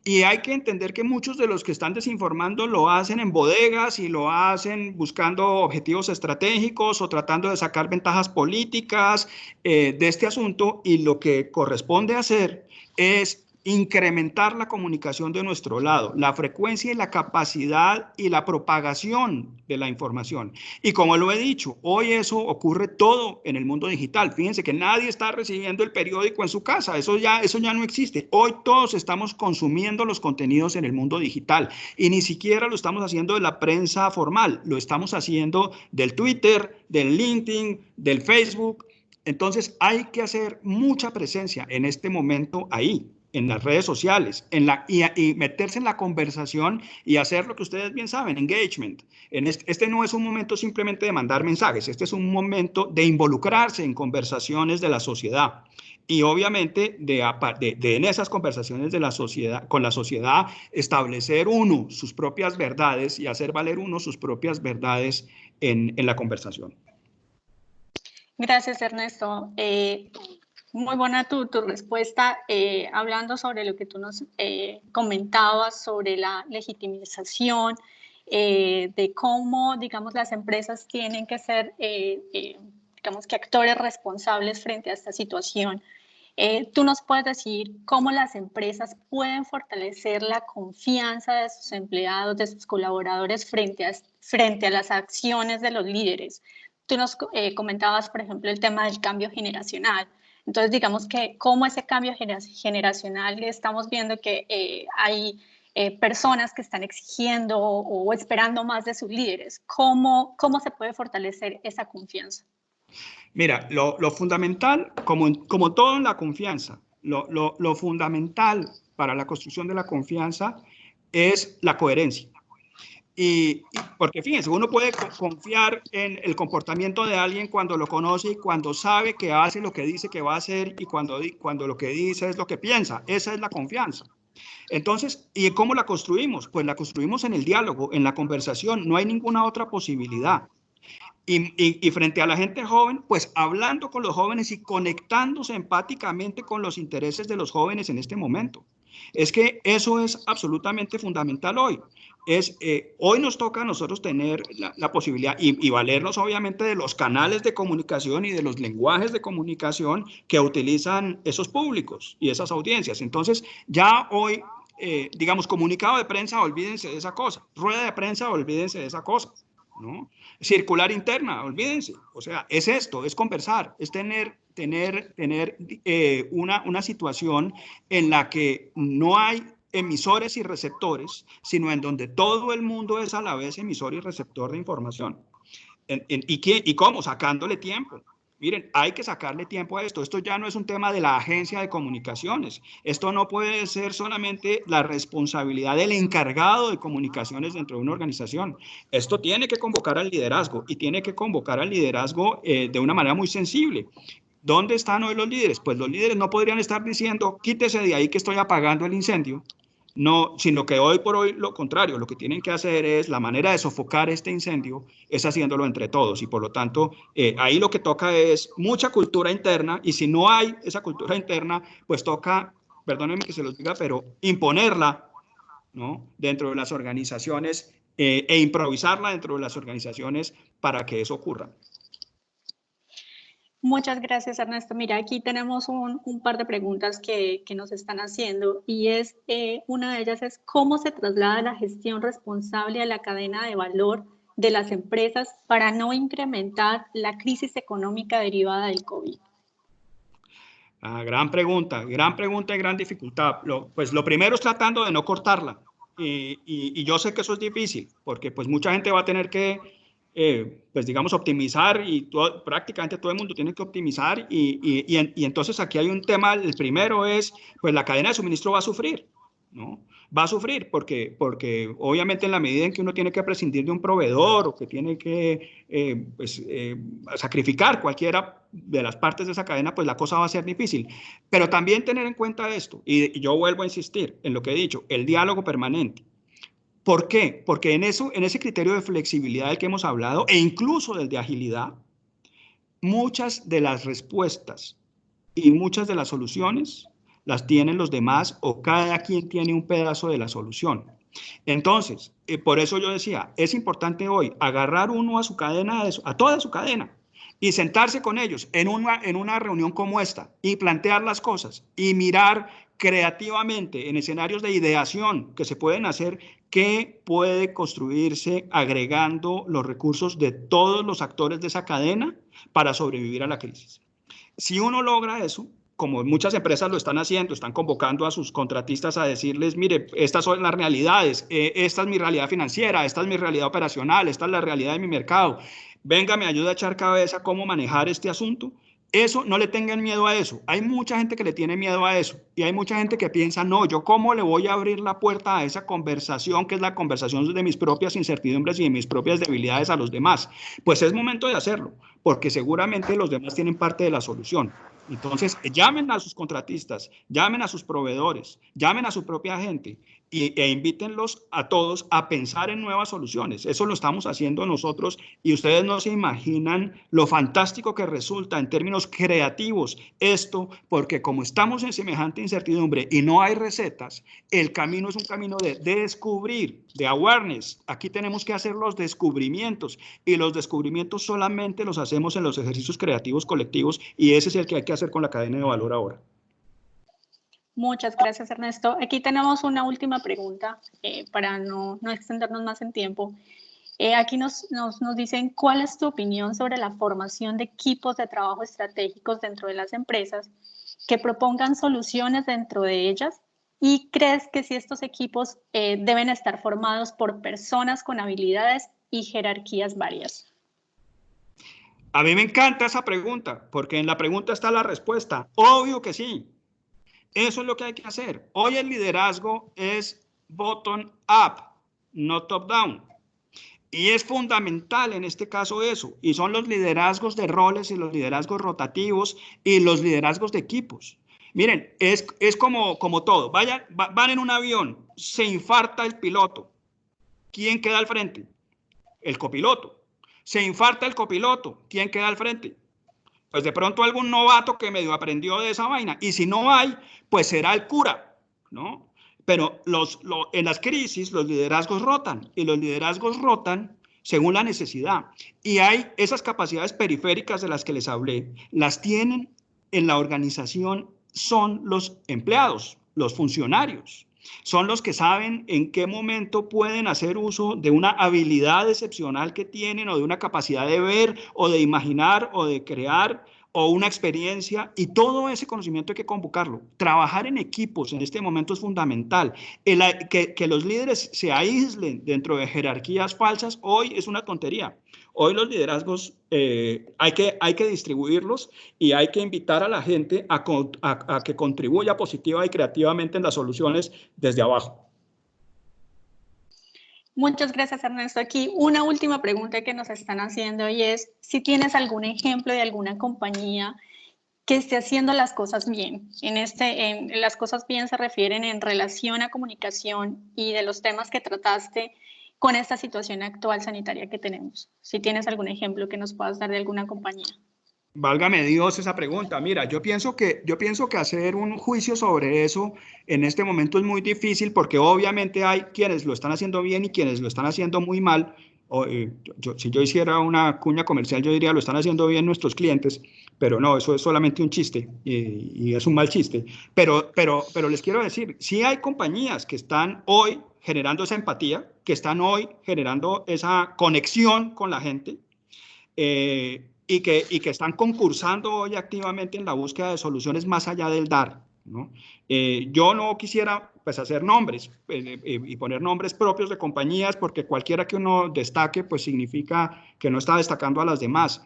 Speaker 2: Y hay que entender que muchos de los que están desinformando lo hacen en bodegas y lo hacen buscando objetivos estratégicos o tratando de sacar ventajas políticas de este asunto, y lo que corresponde hacer es incrementar la comunicación de nuestro lado, la frecuencia y la capacidad y la propagación de la información. Y como lo he dicho, hoy eso ocurre todo en el mundo digital. Fíjense que nadie está recibiendo el periódico en su casa, eso ya no existe. Hoy todos estamos consumiendo los contenidos en el mundo digital, y ni siquiera lo estamos haciendo de la prensa formal, lo estamos haciendo del Twitter, del LinkedIn, del Facebook. Entonces hay que hacer mucha presencia en este momento ahí, en las redes sociales, y meterse en la conversación y hacer lo que ustedes bien saben, engagement. Este no es un momento simplemente de mandar mensajes, este es un momento de involucrarse en conversaciones de la sociedad. Y obviamente en esas conversaciones de la sociedad, con la sociedad, establecer uno sus propias verdades y hacer valer uno sus propias verdades en la conversación.
Speaker 3: Gracias, Ernesto. Muy buena tu respuesta, hablando sobre lo que tú nos comentabas sobre la legitimización, de cómo, digamos, las empresas tienen que ser, digamos, que actores responsables frente a esta situación. ¿Tú nos puedes decir cómo las empresas pueden fortalecer la confianza de sus empleados, de sus colaboradores frente a las acciones de los líderes? Tú nos comentabas, por ejemplo, el tema del cambio generacional. Entonces, digamos que cómo ese cambio generacional, estamos viendo que hay personas que están exigiendo o esperando más de sus líderes. ¿Cómo se puede fortalecer esa confianza?
Speaker 2: Mira, lo fundamental, como todo en la confianza, lo fundamental para la construcción de la confianza es la coherencia. Porque fíjense, uno puede confiar en el comportamiento de alguien cuando lo conoce y cuando sabe que hace lo que dice que va a hacer, y cuando lo que dice es lo que piensa. Esa es la confianza. Entonces, ¿y cómo la construimos? Pues la construimos en el diálogo, en la conversación. No hay ninguna otra posibilidad. Y frente a la gente joven, pues hablando con los jóvenes y conectándose empáticamente con los intereses de los jóvenes en este momento. Es que eso es absolutamente fundamental hoy. Hoy nos toca a nosotros tener la posibilidad y valernos obviamente de los canales de comunicación y de los lenguajes de comunicación que utilizan esos públicos y esas audiencias. Entonces, ya hoy, digamos, comunicado de prensa, olvídense de esa cosa. Rueda de prensa, olvídense de esa cosa, ¿no? Circular interna, olvídense. O sea, es esto, es conversar, es tener una situación en la que no hay emisores y receptores, sino en donde todo el mundo es a la vez emisor y receptor de información. ¿Y cómo? Sacándole tiempo. Miren, hay que sacarle tiempo a esto. Esto ya no es un tema de la agencia de comunicaciones. Esto no puede ser solamente la responsabilidad del encargado de comunicaciones dentro de una organización. Esto tiene que convocar al liderazgo, y tiene que convocar al liderazgo de una manera muy sensible. ¿Dónde están hoy los líderes? Pues los líderes no podrían estar diciendo, quítese de ahí que estoy apagando el incendio. No, sino que hoy por hoy lo contrario, lo que tienen que hacer es, la manera de sofocar este incendio es haciéndolo entre todos, y por lo tanto ahí lo que toca es mucha cultura interna, y si no hay esa cultura interna, pues toca, perdónenme que se los diga, pero imponerla, ¿no?, dentro de las organizaciones e improvisarla dentro de las organizaciones para que eso ocurra.
Speaker 3: Muchas gracias, Ernesto. Mira, aquí tenemos un par de preguntas que nos están haciendo, y una de ellas es ¿cómo se traslada la gestión responsable a la cadena de valor de las empresas para no incrementar la crisis económica derivada del COVID?
Speaker 2: Gran pregunta y gran dificultad. Pues lo primero es tratando de no cortarla. Y yo sé que eso es difícil, porque pues mucha gente va a tener que, pues digamos, optimizar y prácticamente todo el mundo tiene que optimizar. Y entonces aquí hay un tema, el primero es, pues la cadena de suministro va a sufrir, ¿no? Va a sufrir porque obviamente en la medida en que uno tiene que prescindir de un proveedor o que tiene que sacrificar cualquiera de las partes de esa cadena, pues la cosa va a ser difícil. Pero también tener en cuenta esto, y yo vuelvo a insistir en lo que he dicho, el diálogo permanente. ¿Por qué? Porque en ese criterio de flexibilidad del que hemos hablado, e incluso del de agilidad, muchas de las respuestas y muchas de las soluciones las tienen los demás o cada quien tiene un pedazo de la solución. Entonces, por eso yo decía, es importante hoy agarrar uno a su cadena, a toda su cadena, y sentarse con ellos en una reunión como esta y plantear las cosas y mirar creativamente en escenarios de ideación que se pueden hacer, qué puede construirse agregando los recursos de todos los actores de esa cadena para sobrevivir a la crisis. Si uno logra eso, como muchas empresas lo están haciendo, están convocando a sus contratistas a decirles, mire, estas son las realidades, esta es mi realidad financiera, esta es mi realidad operacional, esta es la realidad de mi mercado, venga, me ayuda a echar cabeza cómo manejar este asunto. Eso, no le tengan miedo a eso. Hay mucha gente que le tiene miedo a eso y hay mucha gente que piensa, no, yo cómo le voy a abrir la puerta a esa conversación que es la conversación de mis propias incertidumbres y de mis propias debilidades a los demás. Pues es momento de hacerlo, porque seguramente los demás tienen parte de la solución. Entonces, llamen a sus contratistas, llamen a sus proveedores, llamen a su propia gente e invítenlos a todos a pensar en nuevas soluciones. Eso lo estamos haciendo nosotros y ustedes no se imaginan lo fantástico que resulta en términos creativos esto, porque como estamos en semejante incertidumbre y no hay recetas, el camino es un camino de descubrir, de awareness. Aquí tenemos que hacer los descubrimientos y los descubrimientos solamente los hacemos en los ejercicios creativos colectivos y ese es el que hay que hacer con la cadena de valor ahora.
Speaker 3: Muchas gracias, Ernesto. Aquí tenemos una última pregunta para no extendernos más en tiempo. Aquí nos dicen, ¿cuál es tu opinión sobre la formación de equipos de trabajo estratégicos dentro de las empresas que propongan soluciones dentro de ellas? ¿Y crees que si estos equipos deben estar formados por personas con habilidades y jerarquías varias?
Speaker 2: A mí me encanta esa pregunta, porque en la pregunta está la respuesta. Obvio que sí. Eso es lo que hay que hacer. Hoy el liderazgo es bottom up, no top down. Y es fundamental en este caso eso. Y son los liderazgos de roles y los liderazgos rotativos y los liderazgos de equipos. Miren, es como todo. Van en un avión, se infarta el piloto. ¿Quién queda al frente? El copiloto. Se infarta el copiloto. ¿Quién queda al frente? Pues de pronto algún novato que medio aprendió de esa vaina. Y si no hay, pues será el cura, ¿no? Pero en las crisis los liderazgos rotan y los liderazgos rotan según la necesidad. Y hay esas capacidades periféricas de las que les hablé, las tienen en la organización, son los empleados, los funcionarios. Son los que saben en qué momento pueden hacer uso de una habilidad excepcional que tienen o de una capacidad de ver o de imaginar o de crear o una experiencia y todo ese conocimiento hay que convocarlo. Trabajar en equipos en este momento es fundamental. Que los líderes se aíslen dentro de jerarquías falsas hoy es una tontería. Hoy los liderazgos hay que distribuirlos y hay que invitar a la gente a que contribuya positiva y creativamente en las soluciones desde abajo.
Speaker 3: Muchas gracias, Ernesto. Aquí una última pregunta que nos están haciendo y es si tienes algún ejemplo de alguna compañía que esté haciendo las cosas bien. Las cosas bien se refieren en relación a comunicación y de los temas que trataste con esta situación actual sanitaria que tenemos. Si tienes algún ejemplo que nos puedas dar de alguna compañía.
Speaker 2: Válgame Dios esa pregunta. Mira, yo pienso que hacer un juicio sobre eso en este momento es muy difícil porque obviamente hay quienes lo están haciendo bien y quienes lo están haciendo muy mal. Si yo hiciera una cuña comercial, yo diría lo están haciendo bien nuestros clientes, pero no, eso es solamente un chiste y es un mal chiste. Pero les quiero decir, sí hay compañías que están hoy generando esa empatía, que están hoy generando esa conexión con la gente. y que están concursando hoy activamente en la búsqueda de soluciones más allá del dar, ¿no? Yo no quisiera pues hacer nombres y poner nombres propios de compañías, porque cualquiera que uno destaque pues significa que no está destacando a las demás.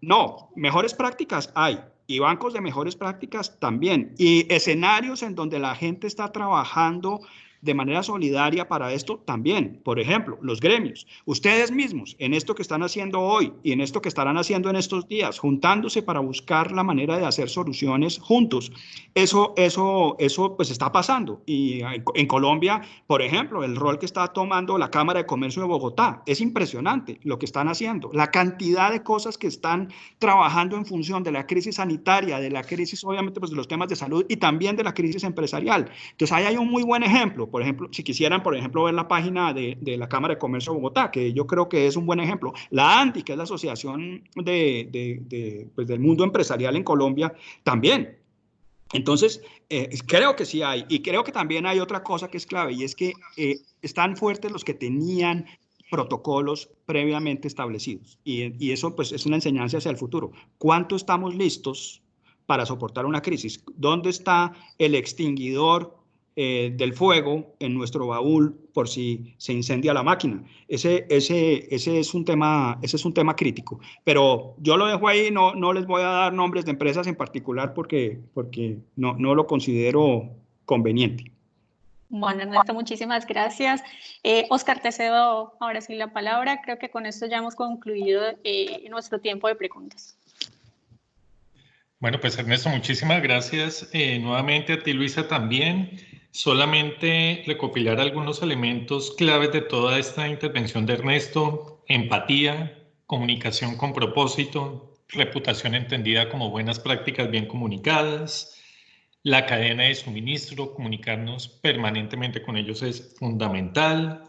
Speaker 2: No, mejores prácticas hay, y bancos de mejores prácticas también, y escenarios en donde la gente está trabajando de manera solidaria para esto también. Por ejemplo, los gremios. Ustedes mismos, en esto que están haciendo hoy y en esto que estarán haciendo en estos días, juntándose para buscar la manera de hacer soluciones juntos. Eso pues está pasando. Y en Colombia, por ejemplo, el rol que está tomando la Cámara de Comercio de Bogotá, es impresionante lo que están haciendo. La cantidad de cosas que están trabajando en función de la crisis sanitaria, de la crisis obviamente pues de los temas de salud y también de la crisis empresarial. Entonces ahí hay un muy buen ejemplo. Por ejemplo, si quisieran, por ejemplo, ver la página de la Cámara de Comercio de Bogotá, que yo creo que es un buen ejemplo. La ANDI, que es la Asociación pues del Mundo Empresarial en Colombia, también. Entonces, creo que sí hay. Y creo que también hay otra cosa que es clave, y es que están fuertes los que tenían protocolos previamente establecidos. Y eso pues es una enseñanza hacia el futuro. ¿Cuánto estamos listos para soportar una crisis? ¿Dónde está el extinguidor del fuego en nuestro baúl por si se incendia la máquina? Ese es un tema crítico. Pero yo lo dejo ahí, no les voy a dar nombres de empresas en particular porque no lo considero conveniente.
Speaker 3: Bueno, Ernesto, muchísimas gracias. Oscar, te cedo ahora sí la palabra. Creo que con esto ya hemos concluido nuestro tiempo de preguntas.
Speaker 1: Bueno, pues Ernesto, muchísimas gracias. Nuevamente a ti, Luisa, también. Solamente recopilar algunos elementos claves de toda esta intervención de Ernesto: empatía, comunicación con propósito, reputación entendida como buenas prácticas bien comunicadas, la cadena de suministro, comunicarnos permanentemente con ellos es fundamental.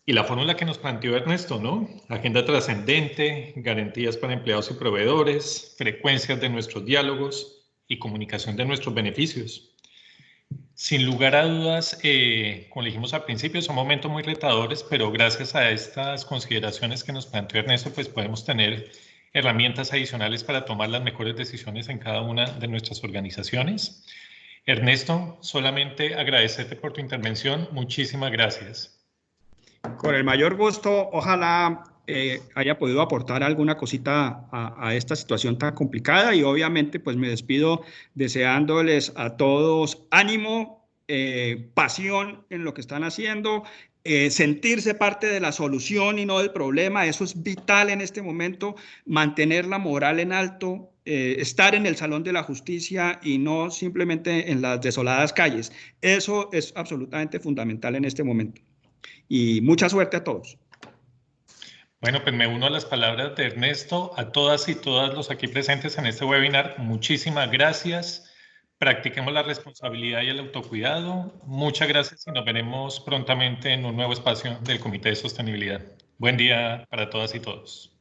Speaker 1: Y la fórmula que nos planteó Ernesto, ¿no? Agenda trascendente, garantías para empleados y proveedores, frecuencias de nuestros diálogos y comunicación de nuestros beneficios. Sin lugar a dudas, como dijimos al principio, son momentos muy retadores, pero gracias a estas consideraciones que nos planteó Ernesto, pues podemos tener herramientas adicionales para tomar las mejores decisiones en cada una de nuestras organizaciones. Ernesto, solamente agradecerte por tu intervención. Muchísimas gracias.
Speaker 2: Con el mayor gusto, ojalá haya podido aportar alguna cosita a esta situación tan complicada, y obviamente pues me despido deseándoles a todos ánimo, pasión en lo que están haciendo, sentirse parte de la solución y no del problema. Eso es vital en este momento, mantener la moral en alto, estar en el Salón de la Justicia y no simplemente en las desoladas calles. Eso es absolutamente fundamental en este momento. Y mucha suerte a todos.
Speaker 1: Bueno, pues me uno a las palabras de Ernesto. A todas y todos los aquí presentes en este webinar, muchísimas gracias. Practiquemos la responsabilidad y el autocuidado. Muchas gracias y nos veremos prontamente en un nuevo espacio del Comité de Sostenibilidad. Buen día para todas y todos.